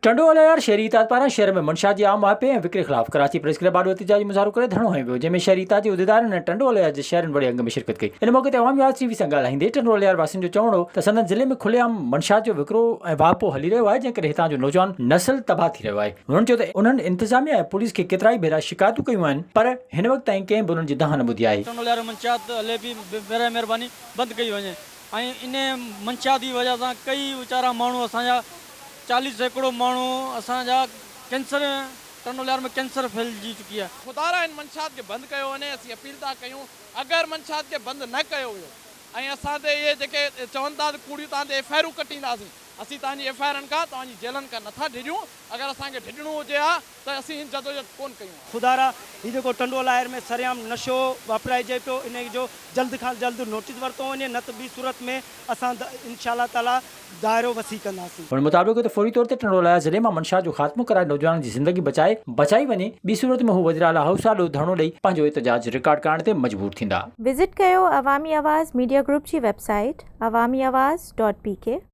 टंडोला यार शहरी इताद पारा शहर में मंशा जी आम वापे ऐं विक्रे ख़िलाफ़ कराची प्रेस क्लब आॾो एहतजाजी मुज़ाहिरो करे धरणो हंयो वियो जंहिंमें शहरी इताद जे उहिदेदारनि ऐं टंडोला यार जे शहरनि बड़े अंग में शिरकत कई। इन मौक़े ते अवामी आवाज़ टीवी सां ॻाल्हाईंदे टंडोला यार वासियुनि जो चवणो त संदन ज़िले में खुलेआम मंशा जो विकिरो ऐं वापो हली रहियो आहे, जंहिं करे हितां जो नौजवान नस्ल तबाह थी रहियो आहे। हुननि चयो त उन्हनि इंतिज़ामिया ऐं पुलिस खे केतिरा ई भेरा शिकायतूं कयूं आहिनि, पर हिन वक़्तु ताईं कंहिं बि उन्हनि जी दहा न ॿुधी आहे। टंडोला यार मंशात हले बि बेरा महिरबानी बंदि कई वञे ऐं इन मंशात जी वजह सां कई वीचारा माण्हू असांजा 40 सैकड़ो माण्हू असांजा कैंसर टंडोला यार में कैंसर फैलिजी चुकी है। खुदारा इन मंशात के बंद कयो वञे, असीं अपील था कयूं। अगर मंशात के बंद न कयो वियो ऐं असां ते इहे जेके चवनि था कूड़ियूं तव्हां ते एफआईआरूं कटींदासीं, असीं तव्हांजी एफआईआरनि खां तव्हांजी जेलनि खां नथा डिॼूं। अगर असांखे डिॼणो हुजे हा त असीं हिन जदोजहद कोन कयूं। खुदारा ही जेको टंडोला यार में सरेआम नशो वापराइजे पियो, इन जो जल्द खां जल्द नोटिस वरितो वञे, न त ॿी सूरत में असां इंशाअल्लाह ताला दायरो वसी कंदासीं। हुन मुताबिक़ त फौरी तौर ते टंडोला यार ज़िले मां मंशा जो ख़ात्मो कराए नौजवाननि जी ज़िंदगी बचाई वञे, ॿी सूरत में हू वज़ीर आला हाउस ॾाढो धरणो ॾेई पंहिंजो एहतजाज रिकॉर्ड करण ते मजबूर थींदा। विज़िट कयो अवामी आवाज़ मीडिया ग्रुप जी वेबसाइट awamiawaz.pk